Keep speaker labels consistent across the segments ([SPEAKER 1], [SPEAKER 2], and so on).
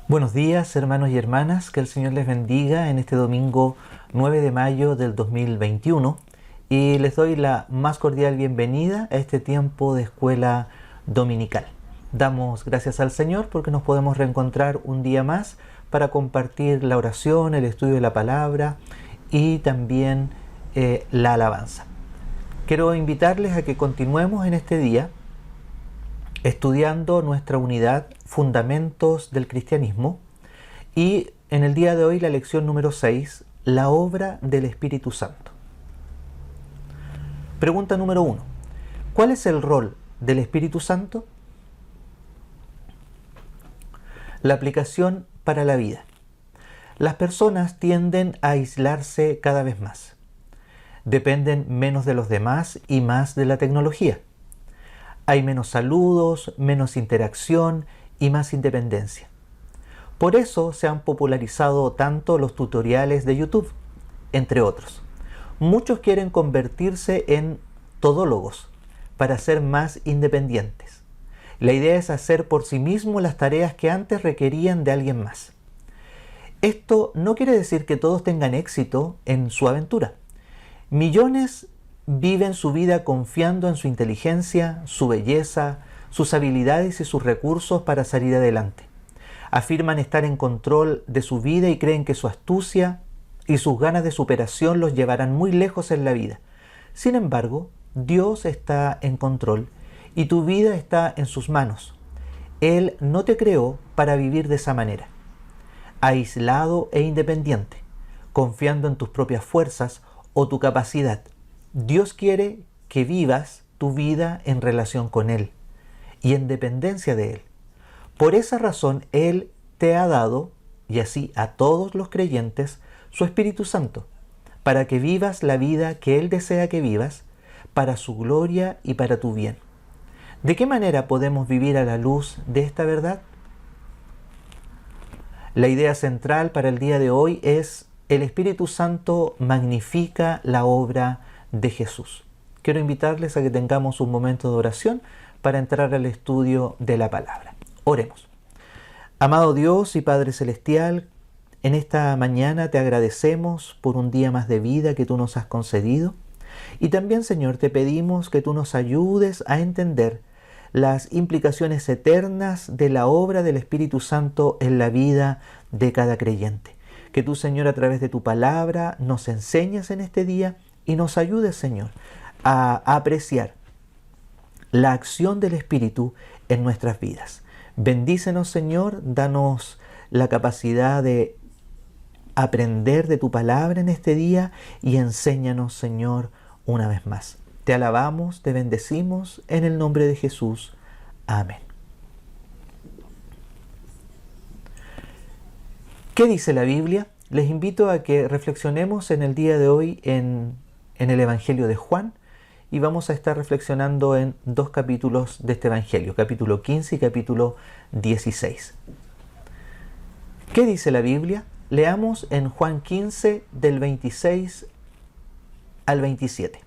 [SPEAKER 1] Buenos días, hermanos y hermanas, que el Señor les bendiga en este domingo 9 de mayo del 2021 y les doy la más cordial bienvenida a este tiempo de escuela dominical. Damos gracias al Señor porque nos podemos reencontrar un día más para compartir la oración, el estudio de la palabra y también la alabanza. Quiero invitarles a que continuemos en este día estudiando nuestra unidad Fundamentos del Cristianismo y en el día de hoy la lección número 6, la obra del Espíritu Santo. Pregunta número 1. ¿Cuál es el rol del Espíritu Santo? La aplicación para la vida. Las personas tienden a aislarse cada vez más. Dependen menos de los demás y más de la tecnología. Hay menos saludos, menos interacción y más independencia. Por eso se han popularizado tanto los tutoriales de YouTube, entre otros. Muchos quieren convertirse en todólogos para ser más independientes. La idea es hacer por sí mismo las tareas que antes requerían de alguien más. Esto no quiere decir que todos tengan éxito en su aventura. Millones viven su vida confiando en su inteligencia, su belleza, sus habilidades y sus recursos para salir adelante. Afirman estar en control de su vida y creen que su astucia y sus ganas de superación los llevarán muy lejos en la vida. Sin embargo, Dios está en control y tu vida está en sus manos. Él no te creó para vivir de esa manera, aislado e independiente, confiando en tus propias fuerzas o tu capacidad. Dios quiere que vivas tu vida en relación con Él y en dependencia de Él. Por esa razón, Él te ha dado, y así a todos los creyentes, su Espíritu Santo, para que vivas la vida que Él desea que vivas, para su gloria y para tu bien. ¿De qué manera podemos vivir a la luz de esta verdad? La idea central para el día de hoy es: el Espíritu Santo magnifica la obra de Jesús. Quiero invitarles a que tengamos un momento de oración para entrar al estudio de la palabra. Oremos. Amado Dios y Padre Celestial, en esta mañana te agradecemos por un día más de vida que tú nos has concedido y también, Señor, te pedimos que tú nos ayudes a entender las implicaciones eternas de la obra del Espíritu Santo en la vida de cada creyente. Que tú, Señor, a través de tu palabra nos enseñes en este día y nos ayudes, Señor, a apreciar la acción del Espíritu en nuestras vidas. Bendícenos, Señor, danos la capacidad de aprender de tu palabra en este día y enséñanos, Señor, una vez más. Te alabamos, te bendecimos en el nombre de Jesús. Amén. ¿Qué dice la Biblia? Les invito a que reflexionemos en el día de hoy en el Evangelio de Juan y vamos a estar reflexionando en dos capítulos de este Evangelio, capítulo 15 y capítulo 16. ¿Qué dice la Biblia? Leamos en Juan 15 del 26 al 27.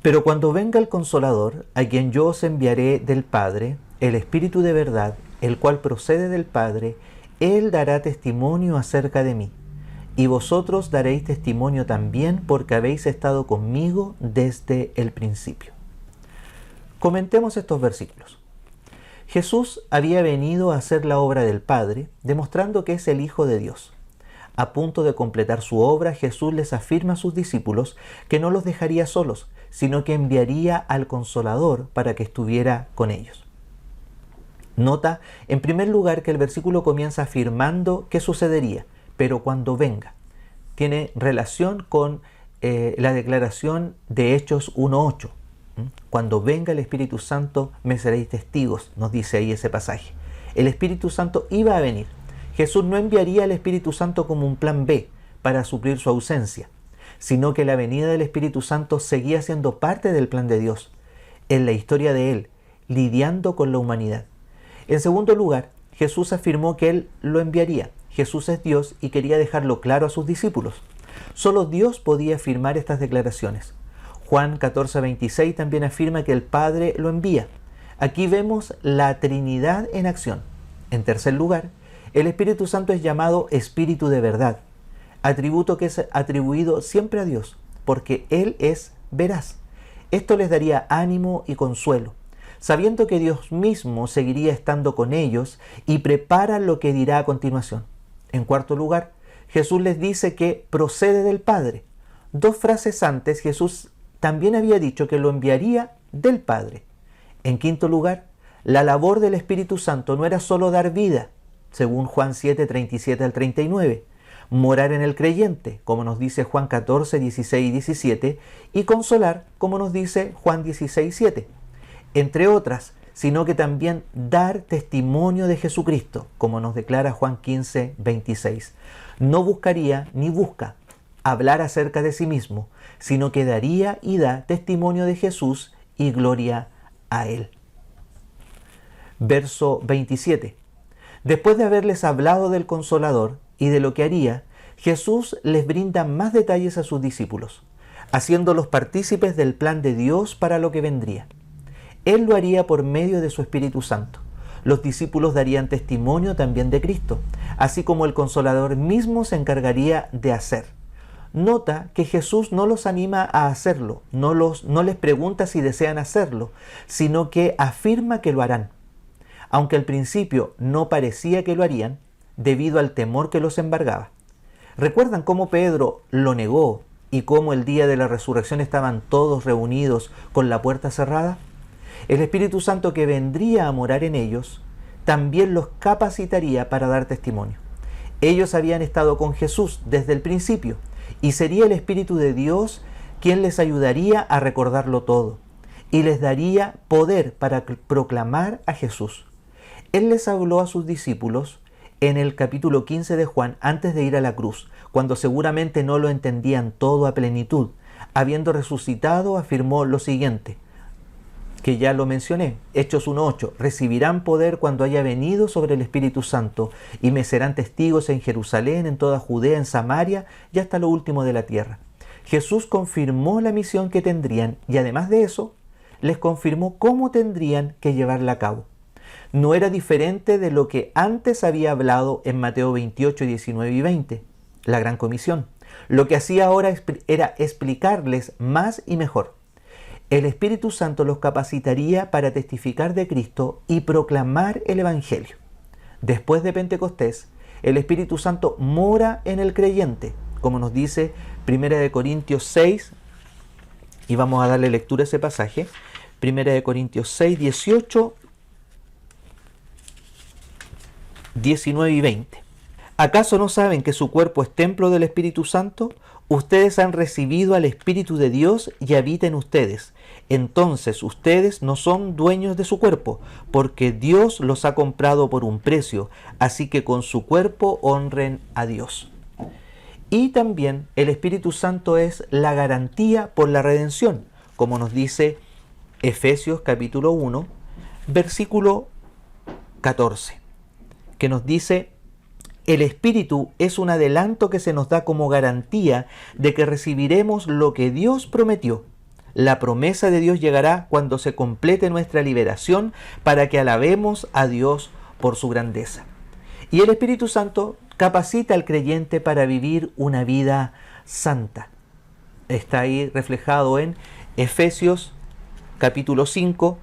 [SPEAKER 1] Pero cuando venga el Consolador, a quien yo os enviaré del Padre, el Espíritu de verdad, el cual procede del Padre, Él dará testimonio acerca de mí. Y vosotros daréis testimonio también porque habéis estado conmigo desde el principio. Comentemos estos versículos. Jesús había venido a hacer la obra del Padre, demostrando que es el Hijo de Dios. A punto de completar su obra, Jesús les afirma a sus discípulos que no los dejaría solos, sino que enviaría al Consolador para que estuviera con ellos. Nota, en primer lugar, que el versículo comienza afirmando qué sucedería, pero cuando venga. Tiene relación con la declaración de Hechos 1:8. Cuando venga el Espíritu Santo, me seréis testigos, nos dice ahí ese pasaje. El Espíritu Santo iba a venir. Jesús no enviaría al Espíritu Santo como un plan B para suplir su ausencia, sino que la venida del Espíritu Santo seguía siendo parte del plan de Dios, en la historia de Él, lidiando con la humanidad. En segundo lugar, Jesús afirmó que Él lo enviaría. Jesús es Dios y quería dejarlo claro a sus discípulos. Solo Dios podía afirmar estas declaraciones. Juan 14:26 también afirma que el Padre lo envía. Aquí vemos la Trinidad en acción. En tercer lugar, el Espíritu Santo es llamado Espíritu de verdad, atributo que es atribuido siempre a Dios, porque Él es veraz. Esto les daría ánimo y consuelo, sabiendo que Dios mismo seguiría estando con ellos y prepara lo que dirá a continuación. En cuarto lugar, Jesús les dice que procede del Padre. 2 frases antes, Jesús también había dicho que lo enviaría del Padre. En quinto lugar, la labor del Espíritu Santo no era solo dar vida, según Juan 7, 37 al 39, morar en el creyente, como nos dice Juan 14, 16 y 17, y consolar, como nos dice Juan 16, 7, entre otras, sino que también dar testimonio de Jesucristo, como nos declara Juan 15, 26. No buscaría ni busca hablar acerca de sí mismo, sino que daría y da testimonio de Jesús y gloria a Él. Verso 27. Después de haberles hablado del Consolador y de lo que haría, Jesús les brinda más detalles a sus discípulos, haciéndolos partícipes del plan de Dios para lo que vendría. Él lo haría por medio de su Espíritu Santo. Los discípulos darían testimonio también de Cristo, así como el Consolador mismo se encargaría de hacer. Nota que Jesús no los anima a hacerlo, no les pregunta si desean hacerlo, sino que afirma que lo harán. Aunque al principio no parecía que lo harían, debido al temor que los embargaba. ¿Recuerdan cómo Pedro lo negó y cómo el día de la resurrección estaban todos reunidos con la puerta cerrada? El Espíritu Santo que vendría a morar en ellos también los capacitaría para dar testimonio. Ellos habían estado con Jesús desde el principio y sería el Espíritu de Dios quien les ayudaría a recordarlo todo y les daría poder para proclamar a Jesús. Él les habló a sus discípulos en el capítulo 15 de Juan antes de ir a la cruz, cuando seguramente no lo entendían todo a plenitud. Habiendo resucitado, afirmó lo siguiente, que ya lo mencioné, Hechos 1:8, recibirán poder cuando haya venido sobre el Espíritu Santo y me serán testigos en Jerusalén, en toda Judea, en Samaria y hasta lo último de la tierra. Jesús confirmó la misión que tendrían y además de eso, les confirmó cómo tendrían que llevarla a cabo. No era diferente de lo que antes había hablado en Mateo 28, 19 y 20, la Gran Comisión. Lo que hacía ahora era explicarles más y mejor. El Espíritu Santo los capacitaría para testificar de Cristo y proclamar el Evangelio. Después de Pentecostés, el Espíritu Santo mora en el creyente, como nos dice 1 Corintios 6, y vamos a darle lectura a ese pasaje, 1 Corintios 6, 18, 19 y 20. ¿Acaso no saben que su cuerpo es templo del Espíritu Santo? Ustedes han recibido al Espíritu de Dios y habita en ustedes. Entonces ustedes no son dueños de su cuerpo, porque Dios los ha comprado por un precio, así que con su cuerpo honren a Dios. Y también el Espíritu Santo es la garantía por la redención, como nos dice Efesios capítulo 1, versículo 14, que nos dice: el Espíritu es un adelanto que se nos da como garantía de que recibiremos lo que Dios prometió. La promesa de Dios llegará cuando se complete nuestra liberación para que alabemos a Dios por su grandeza. Y el Espíritu Santo capacita al creyente para vivir una vida santa. Está ahí reflejado en Efesios capítulo 5,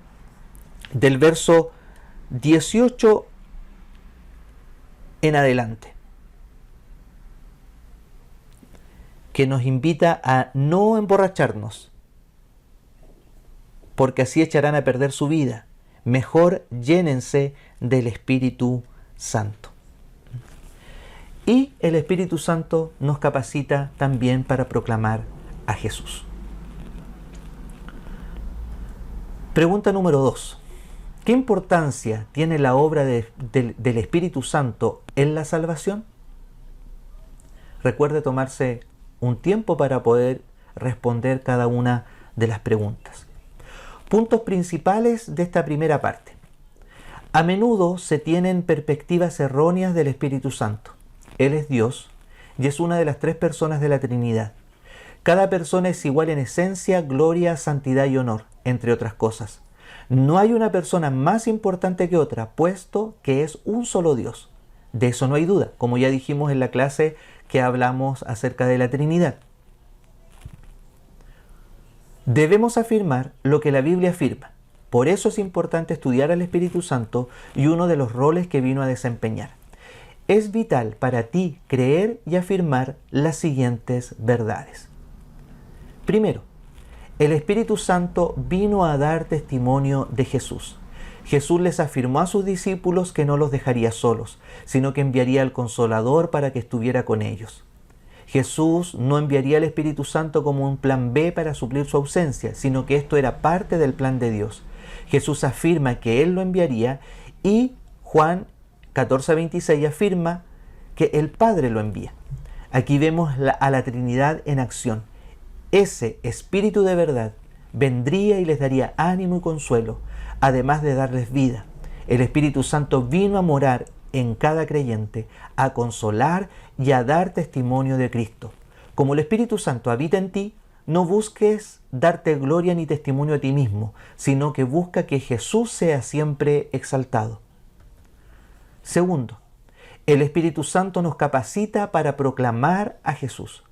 [SPEAKER 1] del verso 18 en adelante, que nos invita a no emborracharnos, porque así echarán a perder su vida. Mejor llénense del Espíritu Santo. Y el Espíritu Santo nos capacita también para proclamar a Jesús. Pregunta número 2. ¿Qué importancia tiene la obra del Espíritu Santo en la salvación? Recuerde tomarse un tiempo para poder responder cada una de las preguntas. Puntos principales de esta primera parte. A menudo se tienen perspectivas erróneas del Espíritu Santo. Él es Dios y es una de las 3 personas de la Trinidad. Cada persona es igual en esencia, gloria, santidad y honor, entre otras cosas. No hay una persona más importante que otra, puesto que es un solo Dios. De eso no hay duda, como ya dijimos en la clase que hablamos acerca de la Trinidad. Debemos afirmar lo que la Biblia afirma. Por eso es importante estudiar al Espíritu Santo y uno de los roles que vino a desempeñar. Es vital para ti creer y afirmar las siguientes verdades. Primero, el Espíritu Santo vino a dar testimonio de Jesús. Jesús les afirmó a sus discípulos que no los dejaría solos, sino que enviaría al Consolador para que estuviera con ellos. Jesús no enviaría al Espíritu Santo como un plan B para suplir su ausencia, sino que esto era parte del plan de Dios. Jesús afirma que Él lo enviaría y Juan 14:26 afirma que el Padre lo envía. Aquí vemos a la Trinidad en acción. Ese Espíritu de verdad vendría y les daría ánimo y consuelo, además de darles vida. El Espíritu Santo vino a morar en cada creyente, a consolar y a dar testimonio de Cristo. Como el Espíritu Santo habita en ti, no busques darte gloria ni testimonio a ti mismo, sino que busca que Jesús sea siempre exaltado. Segundo, el Espíritu Santo nos capacita para proclamar a Jesús.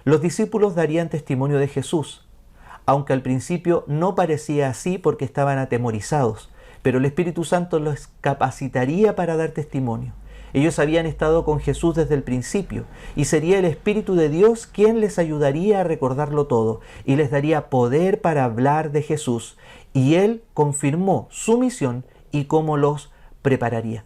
[SPEAKER 1] Los discípulos darían testimonio de Jesús, aunque al principio no parecía así porque estaban atemorizados, pero el Espíritu Santo los capacitaría para dar testimonio. Ellos habían estado con Jesús desde el principio y sería el Espíritu de Dios quien les ayudaría a recordarlo todo y les daría poder para hablar de Jesús, y Él confirmó su misión y cómo los prepararía.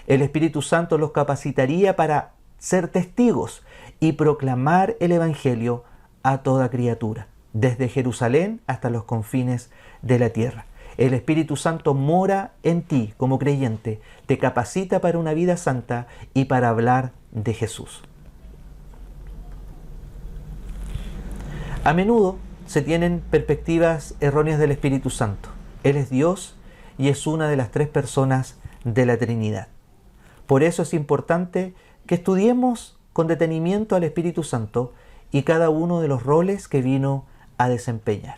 [SPEAKER 1] El Espíritu Santo los capacitaría para ser testigos y proclamar el Evangelio a toda criatura, desde Jerusalén hasta los confines de la tierra. El Espíritu Santo mora en ti como creyente, te capacita para una vida santa y para hablar de Jesús. A menudo se tienen perspectivas erróneas del Espíritu Santo. Él es Dios y es una de las tres personas de la Trinidad. Por eso es importante que estudiemos con detenimiento al Espíritu Santo y cada uno de los roles que vino a desempeñar.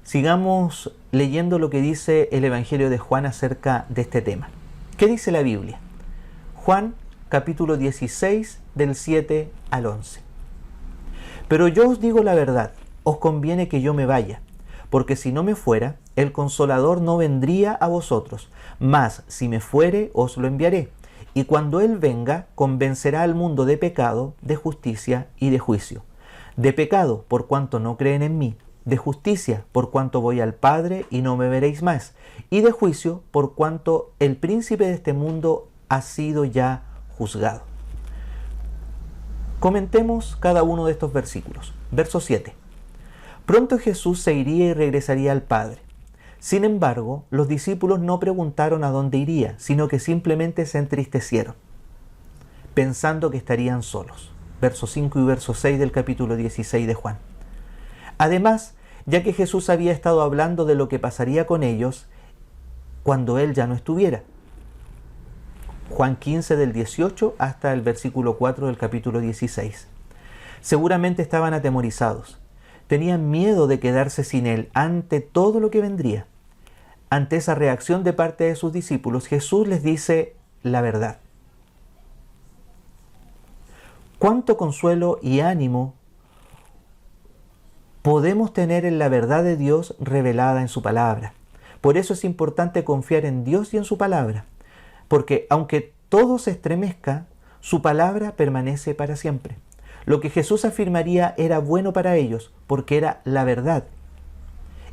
[SPEAKER 1] Sigamos leyendo lo que dice el Evangelio de Juan acerca de este tema. ¿Qué dice la Biblia? Juan capítulo 16 del 7 al 11. Pero yo os digo la verdad, os conviene que yo me vaya, porque si no me fuera, el Consolador no vendría a vosotros, mas si me fuere, os lo enviaré. Y cuando Él venga, convencerá al mundo de pecado, de justicia y de juicio. De pecado, por cuanto no creen en mí. De justicia, por cuanto voy al Padre y no me veréis más. Y de juicio, por cuanto el príncipe de este mundo ha sido ya juzgado. Comentemos cada uno de estos versículos. Verso 7. Pronto Jesús se iría y regresaría al Padre. Sin embargo, los discípulos no preguntaron a dónde iría, sino que simplemente se entristecieron, pensando que estarían solos. Verso 5 y verso 6 del capítulo 16 de Juan. Además, ya que Jesús había estado hablando de lo que pasaría con ellos cuando Él ya no estuviera. Juan 15 del 18 hasta el versículo 4 del capítulo 16. Seguramente estaban atemorizados. Tenían miedo de quedarse sin Él ante todo lo que vendría. Ante esa reacción de parte de sus discípulos, Jesús les dice la verdad. ¿Cuánto consuelo y ánimo podemos tener en la verdad de Dios revelada en su palabra? Por eso es importante confiar en Dios y en su palabra, porque aunque todo se estremezca, su palabra permanece para siempre. Lo que Jesús afirmaría era bueno para ellos, porque era la verdad.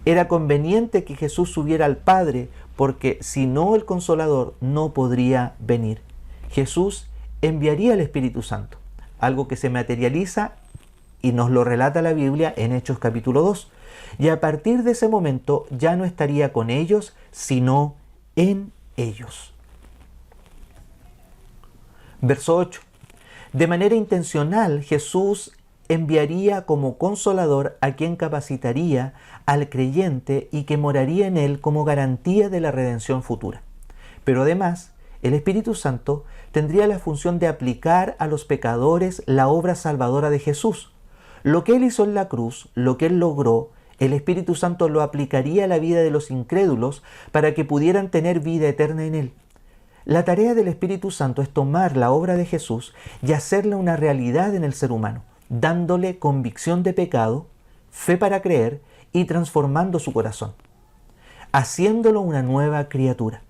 [SPEAKER 1] Era conveniente que Jesús subiera al Padre, porque si no, el Consolador no podría venir. Jesús enviaría el Espíritu Santo, algo que se materializa y nos lo relata la Biblia en Hechos capítulo 2. Y a partir de ese momento ya no estaría con ellos, sino en ellos. Verso 8. De manera intencional, Jesús enviaría como consolador a quien capacitaría al creyente y que moraría en él como garantía de la redención futura. Pero además, el Espíritu Santo tendría la función de aplicar a los pecadores la obra salvadora de Jesús. Lo que Él hizo en la cruz, lo que Él logró, El Espíritu Santo lo aplicaría a la vida de los incrédulos para que pudieran tener vida eterna en Él. La tarea del Espíritu Santo es tomar la obra de Jesús y hacerla una realidad en el ser humano, dándole convicción de pecado, fe para creer y transformando su corazón, haciéndolo una nueva criatura.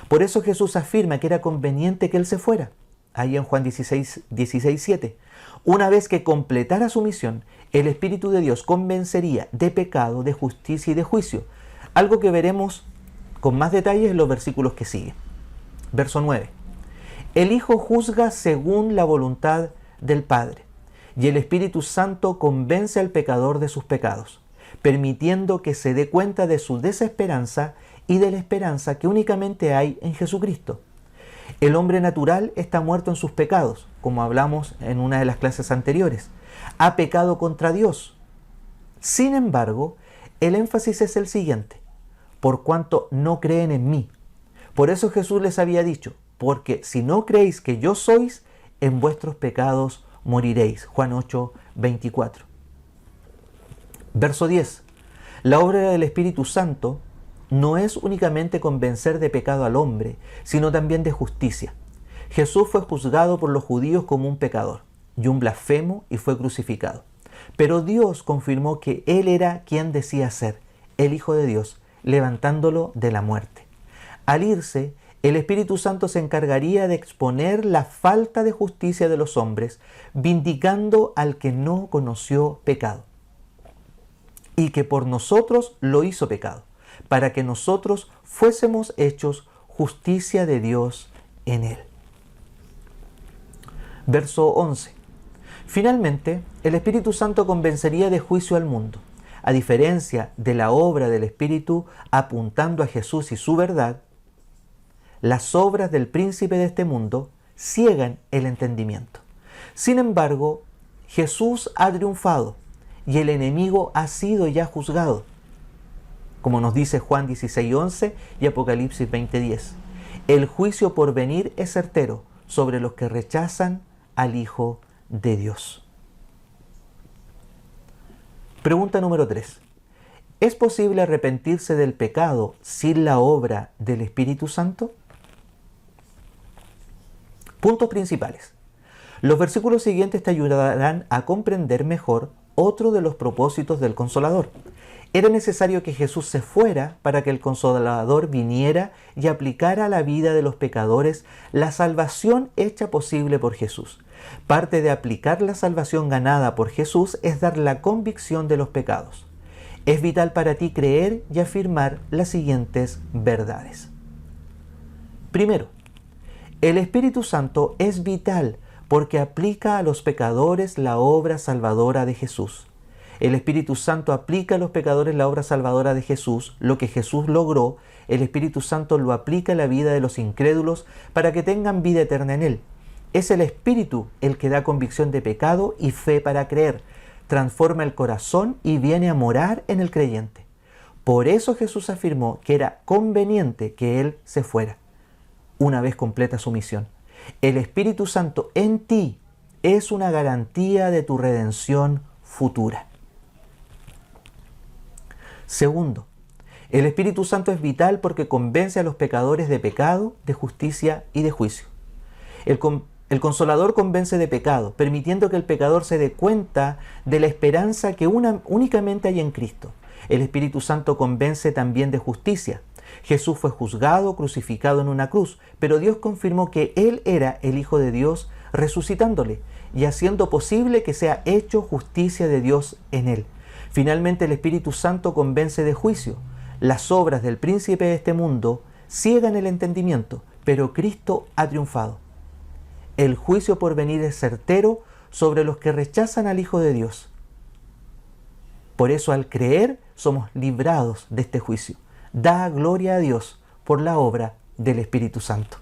[SPEAKER 1] Por eso Jesús afirma que era conveniente que Él se fuera. Ahí en Juan 16:7. Una vez que completara su misión, el Espíritu de Dios convencería de pecado, de justicia y de juicio. Algo que veremos con más detalles en los versículos que siguen. Verso 9. El Hijo juzga según la voluntad del Padre, y el Espíritu Santo convence al pecador de sus pecados, permitiendo que se dé cuenta de su desesperanza y de la esperanza que únicamente hay en Jesucristo. El hombre natural está muerto en sus pecados, como hablamos en una de las clases anteriores. Ha pecado contra Dios. Sin embargo, el énfasis es el siguiente: por cuanto no creen en mí. Por eso Jesús les había dicho: porque si no creéis que yo sois, en vuestros pecados moriréis. Juan 8:24. Verso 10. La obra del Espíritu Santo no es únicamente convencer de pecado al hombre, sino también de justicia. Jesús fue juzgado por los judíos como un pecador y un blasfemo y fue crucificado. Pero Dios confirmó que Él era quien decía ser, el Hijo de Dios, levantándolo de la muerte. Al irse, el Espíritu Santo se encargaría de exponer la falta de justicia de los hombres, vindicando al que no conoció pecado, y que por nosotros lo hizo pecado, para que nosotros fuésemos hechos justicia de Dios en Él. Verso 11. Finalmente, el Espíritu Santo convencería de juicio al mundo. A diferencia de la obra del Espíritu apuntando a Jesús y su verdad, las obras del príncipe de este mundo ciegan el entendimiento. Sin embargo, Jesús ha triunfado y el enemigo ha sido ya juzgado, como nos dice Juan 16:11 y Apocalipsis 20:10. El juicio por venir es certero sobre los que rechazan al Hijo de Dios. Pregunta número 3. ¿Es posible arrepentirse del pecado sin la obra del Espíritu Santo? Puntos principales. Los versículos siguientes te ayudarán a comprender mejor otro de los propósitos del Consolador. Era necesario que Jesús se fuera para que el Consolador viniera y aplicara a la vida de los pecadores la salvación hecha posible por Jesús. Parte de aplicar la salvación ganada por Jesús es dar la convicción de los pecados. Es vital para ti creer y afirmar las siguientes verdades. Primero, el Espíritu Santo es vital porque aplica a los pecadores la obra salvadora de Jesús. El Espíritu Santo aplica a los pecadores la obra salvadora de Jesús, lo que Jesús logró. El Espíritu Santo lo aplica a la vida de los incrédulos para que tengan vida eterna en Él. Es el Espíritu el que da convicción de pecado y fe para creer, transforma el corazón y viene a morar en el creyente. Por eso Jesús afirmó que era conveniente que Él se fuera, una vez completa su misión. El Espíritu Santo en ti es una garantía de tu redención futura. Segundo, el Espíritu Santo es vital porque convence a los pecadores de pecado, de justicia y de juicio. El Consolador convence de pecado, permitiendo que el pecador se dé cuenta de la esperanza que únicamente hay en Cristo. El Espíritu Santo convence también de justicia. Jesús fue juzgado, crucificado en una cruz, pero Dios confirmó que Él era el Hijo de Dios, resucitándole y haciendo posible que sea hecho justicia de Dios en Él. Finalmente, el Espíritu Santo convence de juicio. Las obras del príncipe de este mundo ciegan el entendimiento, pero Cristo ha triunfado. El juicio por venir es certero sobre los que rechazan al Hijo de Dios. Por eso, al creer, somos librados de este juicio. Da gloria a Dios por la obra del Espíritu Santo.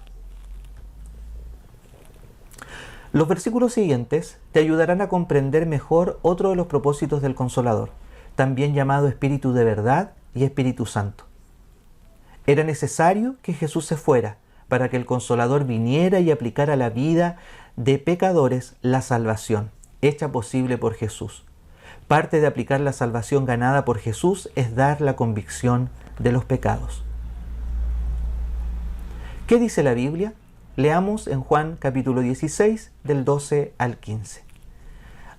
[SPEAKER 1] Los versículos siguientes te ayudarán a comprender mejor otro de los propósitos del Consolador, también llamado Espíritu de verdad y Espíritu Santo. Era necesario que Jesús se fuera para que el Consolador viniera y aplicara a la vida de pecadores la salvación hecha posible por Jesús. Parte de aplicar la salvación ganada por Jesús es dar la convicción de los pecados. ¿Qué dice la Biblia? Leamos en Juan capítulo 16, del 12 al 15.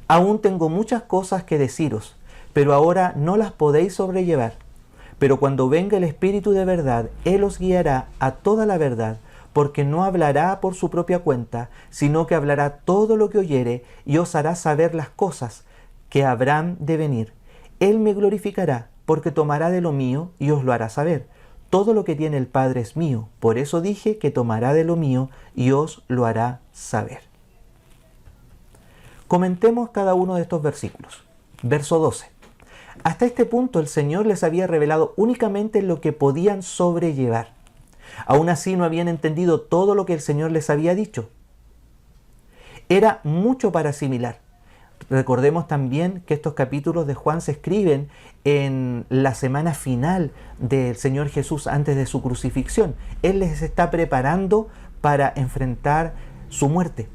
[SPEAKER 1] Aún tengo muchas cosas que deciros, pero ahora no las podéis sobrellevar. Pero cuando venga el Espíritu de verdad, Él os guiará a toda la verdad, porque no hablará por su propia cuenta, sino que hablará todo lo que oyere y os hará saber las cosas que habrán de venir. Él me glorificará, porque tomará de lo mío y os lo hará saber. Todo lo que tiene el Padre es mío, por eso dije que tomará de lo mío y os lo hará saber. Comentemos cada uno de estos versículos. Verso 12. Hasta este punto el Señor les había revelado únicamente lo que podían sobrellevar. Aún así no habían entendido todo lo que el Señor les había dicho. Era mucho para asimilar. Recordemos también que estos capítulos de Juan se escriben en la semana final del Señor Jesús antes de su crucifixión. Él les está preparando para enfrentar su muerte.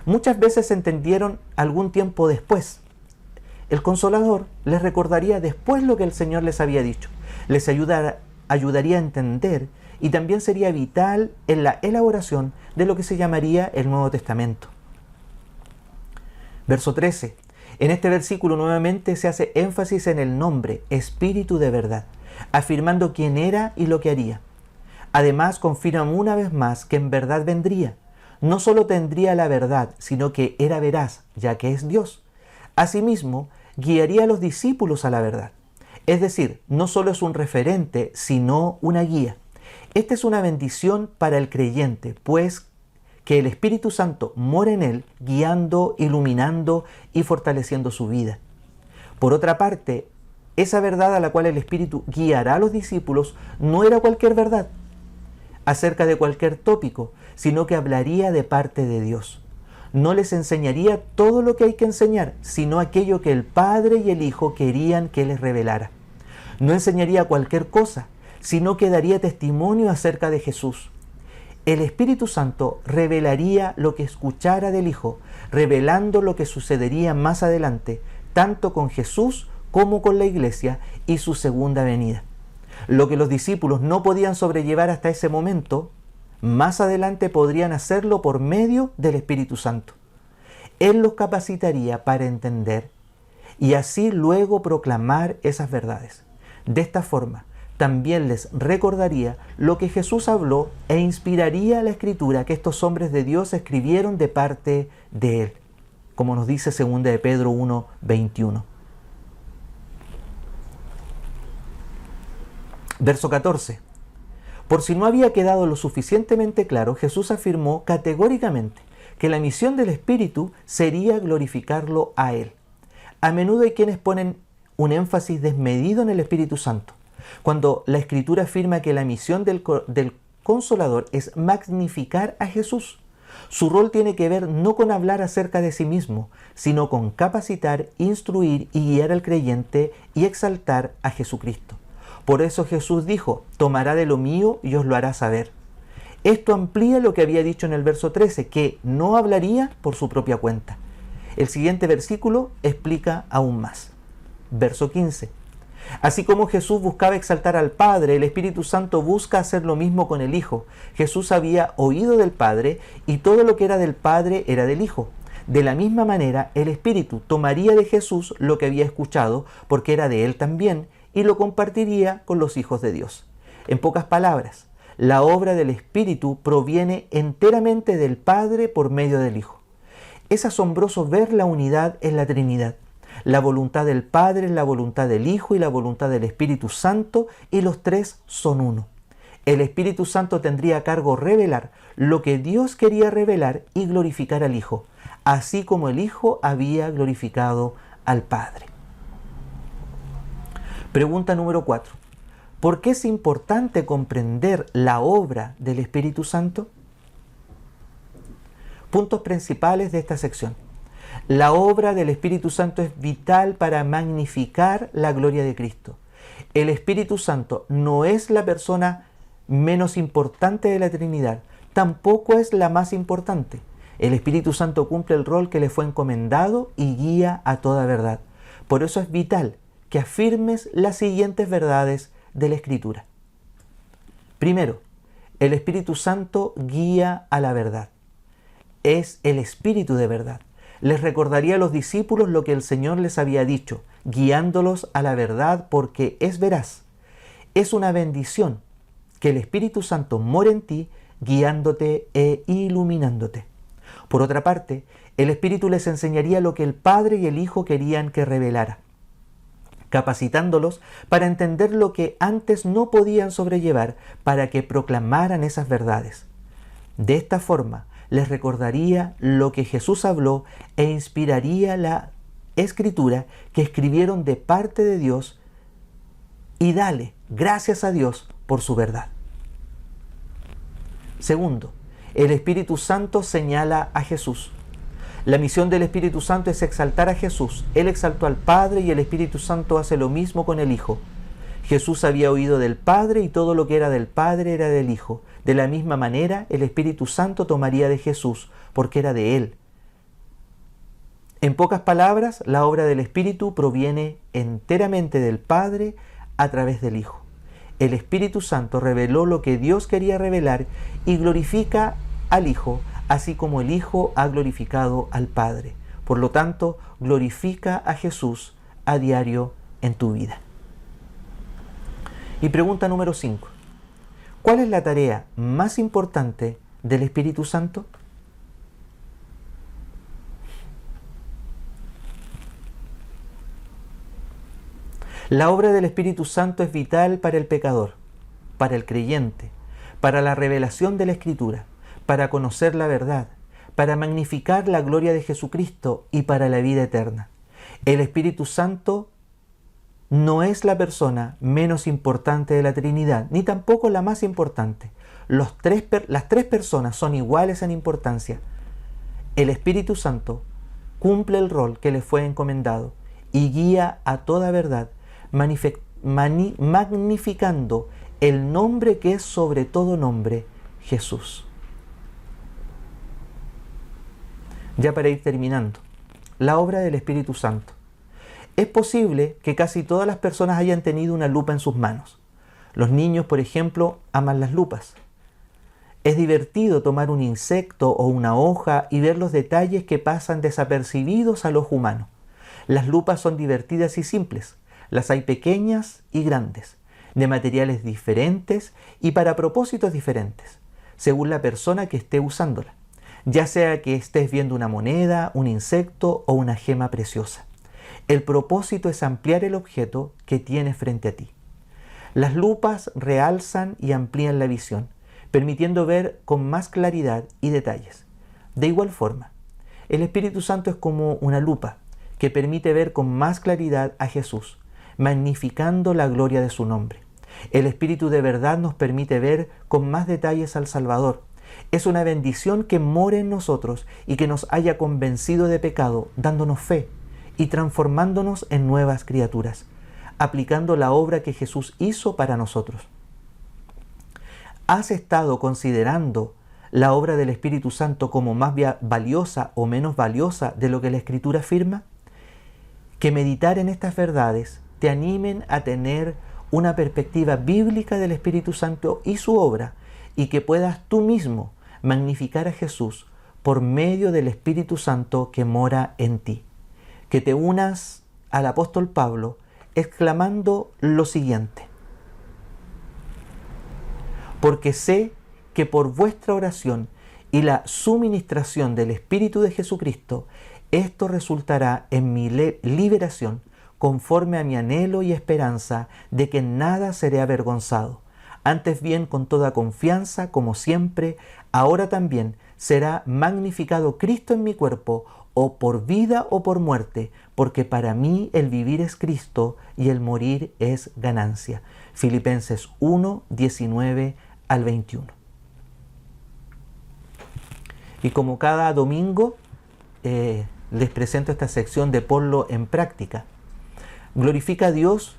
[SPEAKER 1] Muchas veces se entendieron algún tiempo después. El Consolador les recordaría después lo que el Señor les había dicho. Les ayudaría a entender y también sería vital en la elaboración de lo que se llamaría el Nuevo Testamento. Verso 13. En este versículo nuevamente se hace énfasis en el nombre, Espíritu de verdad, afirmando quién era y lo que haría. Además, confirma una vez más que en verdad vendría. No solo tendría la verdad, sino que era veraz, ya que es Dios. Asimismo, guiaría a los discípulos a la verdad. Es decir, no solo es un referente, sino una guía. Esta es una bendición para el creyente, pues que el Espíritu Santo mora en él, guiando, iluminando y fortaleciendo su vida. Por otra parte, esa verdad a la cual el Espíritu guiará a los discípulos no era cualquier verdad acerca de cualquier tópico, sino que hablaría de parte de Dios. No les enseñaría todo lo que hay que enseñar, sino aquello que el Padre y el Hijo querían que les revelara. No enseñaría cualquier cosa, sino que daría testimonio acerca de Jesús. El Espíritu Santo revelaría lo que escuchara del Hijo, revelando lo que sucedería más adelante, tanto con Jesús como con la Iglesia y su segunda venida. Lo que los discípulos no podían sobrellevar hasta ese momento, más adelante podrían hacerlo por medio del Espíritu Santo. Él los capacitaría para entender y así luego proclamar esas verdades. De esta forma, también les recordaría lo que Jesús habló e inspiraría la Escritura que estos hombres de Dios escribieron de parte de Él, como nos dice 2 de Pedro 1:21. Verso 14. Por si no había quedado lo suficientemente claro, Jesús afirmó categóricamente que la misión del Espíritu sería glorificarlo a Él. A menudo hay quienes ponen un énfasis desmedido en el Espíritu Santo, cuando la Escritura afirma que la misión del Consolador es magnificar a Jesús. Su rol tiene que ver no con hablar acerca de sí mismo, sino con capacitar, instruir y guiar al creyente y exaltar a Jesucristo. Por eso Jesús dijo, tomará de lo mío y os lo hará saber. Esto amplía lo que había dicho en el verso 13, que no hablaría por su propia cuenta. El siguiente versículo explica aún más. Verso 15. Así como Jesús buscaba exaltar al Padre, el Espíritu Santo busca hacer lo mismo con el Hijo. Jesús había oído del Padre y todo lo que era del Padre era del Hijo. De la misma manera, el Espíritu tomaría de Jesús lo que había escuchado, porque era de Él también, y lo compartiría con los hijos de Dios. En pocas palabras, la obra del Espíritu proviene enteramente del Padre por medio del Hijo. Es asombroso ver la unidad en la Trinidad. La voluntad del Padre, la voluntad del Hijo y la voluntad del Espíritu Santo, y los tres son uno. El Espíritu Santo tendría a cargo revelar lo que Dios quería revelar y glorificar al Hijo, así como el Hijo había glorificado al Padre. Pregunta número 4. ¿Por qué es importante comprender la obra del Espíritu Santo? Puntos principales de esta sección. La obra del Espíritu Santo es vital para magnificar la gloria de Cristo. El Espíritu Santo no es la persona menos importante de la Trinidad, tampoco es la más importante. El Espíritu Santo cumple el rol que le fue encomendado y guía a toda verdad. Por eso es vital que afirmes las siguientes verdades de la Escritura. Primero, el Espíritu Santo guía a la verdad. Es el Espíritu de verdad. Les recordaría a los discípulos lo que el Señor les había dicho, guiándolos a la verdad porque es veraz. Es una bendición que el Espíritu Santo more en ti, guiándote e iluminándote. Por otra parte, el Espíritu les enseñaría lo que el Padre y el Hijo querían que revelara, capacitándolos para entender lo que antes no podían sobrellevar, para que proclamaran esas verdades. De esta forma, les recordaría lo que Jesús habló e inspiraría la Escritura que escribieron de parte de Dios, y dale gracias a Dios por su verdad. Segundo, el Espíritu Santo señala a Jesús. La misión del Espíritu Santo es exaltar a Jesús. Él exaltó al Padre y el Espíritu Santo hace lo mismo con el Hijo. Jesús había oído del Padre y todo lo que era del Padre era del Hijo. De la misma manera, el Espíritu Santo tomaría de Jesús, porque era de Él. En pocas palabras, la obra del Espíritu proviene enteramente del Padre a través del Hijo. El Espíritu Santo reveló lo que Dios quería revelar y glorifica al Hijo, así como el Hijo ha glorificado al Padre. Por lo tanto, glorifica a Jesús a diario en tu vida. Y pregunta número 5. ¿Cuál es la tarea más importante del Espíritu Santo? La obra del Espíritu Santo es vital para el pecador, para el creyente, para la revelación de la Escritura, para conocer la verdad, para magnificar la gloria de Jesucristo y para la vida eterna. El Espíritu Santo no es la persona menos importante de la Trinidad, ni tampoco la más importante. Las tres personas son iguales en importancia. El Espíritu Santo cumple el rol que le fue encomendado y guía a toda verdad, magnificando el nombre que es sobre todo nombre, Jesús. Ya para ir terminando, la obra del Espíritu Santo. Es posible que casi todas las personas hayan tenido una lupa en sus manos. Los niños, por ejemplo, aman las lupas. Es divertido tomar un insecto o una hoja y ver los detalles que pasan desapercibidos al ojo humano. Las lupas son divertidas y simples. Las hay pequeñas y grandes, de materiales diferentes y para propósitos diferentes, según la persona que esté usándola, ya sea que estés viendo una moneda, un insecto o una gema preciosa. El propósito es ampliar el objeto que tienes frente a ti. Las lupas realzan y amplían la visión, permitiendo ver con más claridad y detalles. De igual forma, el Espíritu Santo es como una lupa que permite ver con más claridad a Jesús, magnificando la gloria de su nombre. El Espíritu de verdad nos permite ver con más detalles al Salvador. Es una bendición que more en nosotros y que nos haya convencido de pecado, dándonos fe y transformándonos en nuevas criaturas, aplicando la obra que Jesús hizo para nosotros. ¿Has estado considerando la obra del Espíritu Santo como más valiosa o menos valiosa de lo que la Escritura afirma? Que meditar en estas verdades te animen a tener una perspectiva bíblica del Espíritu Santo y su obra, y que puedas tú mismo magnificar a Jesús por medio del Espíritu Santo que mora en ti. Que te unas al apóstol Pablo exclamando lo siguiente: porque sé que por vuestra oración y la suministración del Espíritu de Jesucristo, esto resultará en mi liberación, conforme a mi anhelo y esperanza de que en nada seré avergonzado. Antes bien, con toda confianza, como siempre, ahora también será magnificado Cristo en mi cuerpo, o por vida o por muerte, porque para mí el vivir es Cristo y el morir es ganancia. Filipenses 1, 19 al 21. Y como cada domingo, les presento esta sección de ponlo en práctica. Glorifica a Dios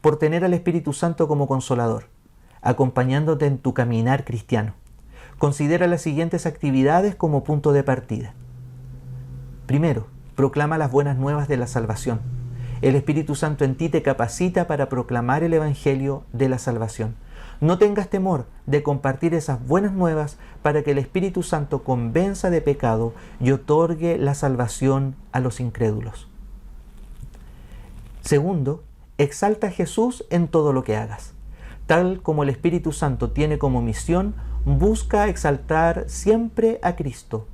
[SPEAKER 1] por tener al Espíritu Santo como consolador, acompañándote en tu caminar cristiano. Considera las siguientes actividades como punto de partida. Primero, proclama las buenas nuevas de la salvación. El Espíritu Santo en ti te capacita para proclamar el Evangelio de la salvación. No tengas temor de compartir esas buenas nuevas para que el Espíritu Santo convenza de pecado y otorgue la salvación a los incrédulos. Segundo, exalta a Jesús en todo lo que hagas. Tal como el Espíritu Santo tiene como misión, busca exaltar siempre a Cristo.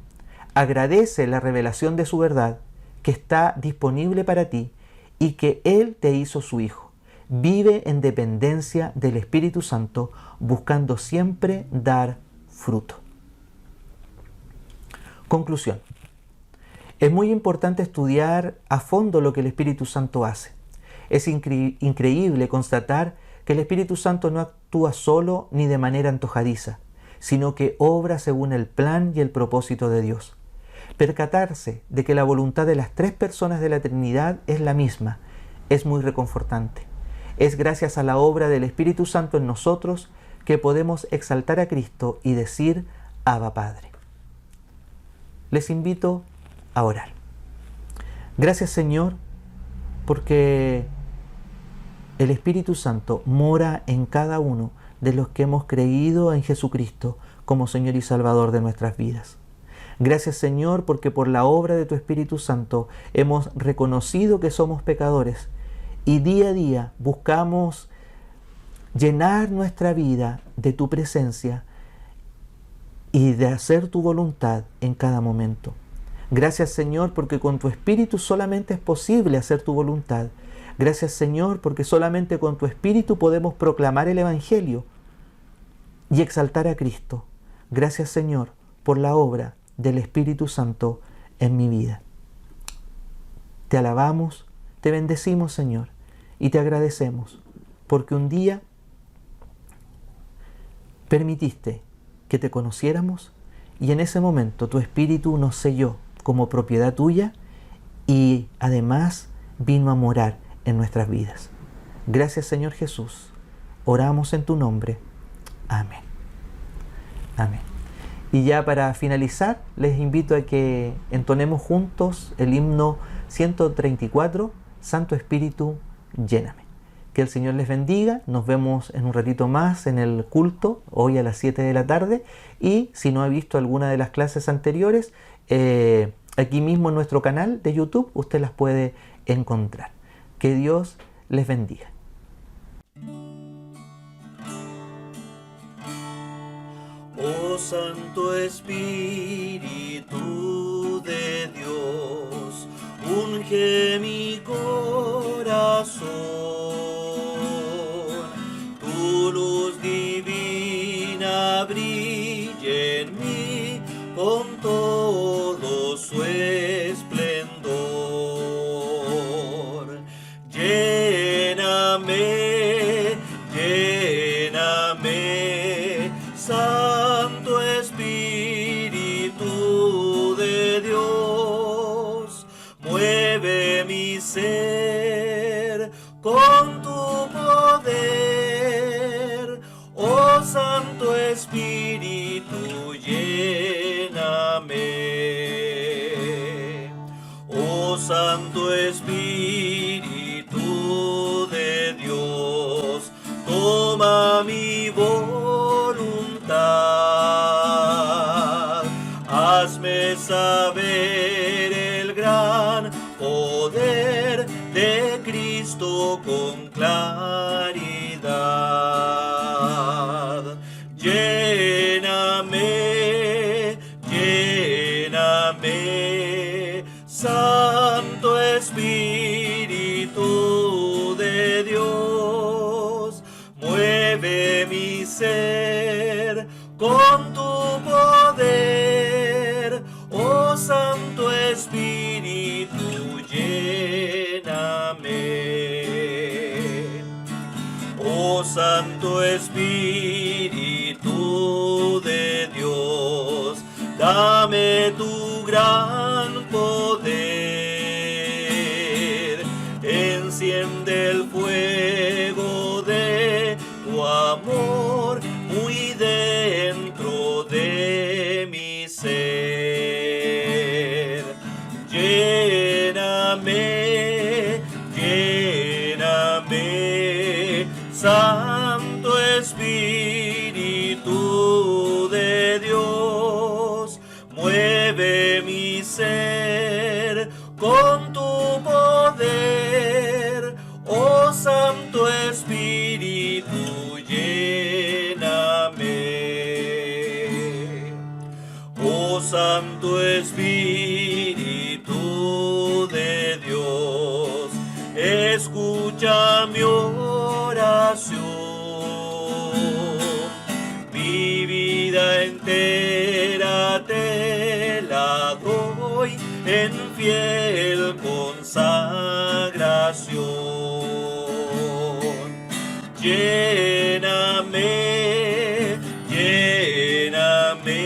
[SPEAKER 1] Agradece la revelación de su verdad que está disponible para ti y que Él te hizo su Hijo. Vive en dependencia del Espíritu Santo, buscando siempre dar fruto. Conclusión. Es muy importante estudiar a fondo lo que el Espíritu Santo hace. Es increíble constatar que el Espíritu Santo no actúa solo ni de manera antojadiza, sino que obra según el plan y el propósito de Dios. Percatarse de que la voluntad de las tres personas de la Trinidad es la misma es muy reconfortante. Es gracias a la obra del Espíritu Santo en nosotros que podemos exaltar a Cristo y decir Abba Padre. Les invito a orar. Gracias, Señor, porque el Espíritu Santo mora en cada uno de los que hemos creído en Jesucristo como Señor y Salvador de nuestras vidas. Gracias, Señor, porque por la obra de tu Espíritu Santo hemos reconocido que somos pecadores y día a día buscamos llenar nuestra vida de tu presencia y de hacer tu voluntad en cada momento. Gracias, Señor, porque con tu Espíritu solamente es posible hacer tu voluntad. Gracias, Señor, porque solamente con tu Espíritu podemos proclamar el Evangelio y exaltar a Cristo. Gracias, Señor, por la obra del Espíritu Santo en mi vida. Te alabamos, te bendecimos, Señor, y te agradecemos, porque un día permitiste que te conociéramos y en ese momento tu Espíritu nos selló como propiedad tuya y además vino a morar en nuestras vidas. Gracias, Señor Jesús. Oramos en tu nombre. Amén. Amén. Y ya para finalizar, les invito a que entonemos juntos el himno 134, Santo Espíritu, lléname. Que el Señor les bendiga. Nos vemos en un ratito más en el culto, hoy a las 7 de la tarde. Y si no ha visto alguna de las clases anteriores, aquí mismo en nuestro canal de YouTube, usted las puede encontrar. Que Dios les bendiga.
[SPEAKER 2] Oh Santo Espíritu de Dios, unge mi corazón, tu luz divina brille en mí con todo su esplendor. Lléname, lléname, Santo Espíritu de Dios, mueve mi ser con tu poder. Oh Santo Espíritu, lléname. Oh Santo Espíritu de Dios, toma mi voluntad, hazme saber el gran poder de Cristo con claridad. Lléname, lléname, Santo Espíritu de Dios, mueve mi ser con tu poder. Oh Santo Espíritu, lléname. Oh Santo Espíritu de Dios, dame tu gran poder. Enciende el fuego de tu amor fiel consagración. Lléname, lléname,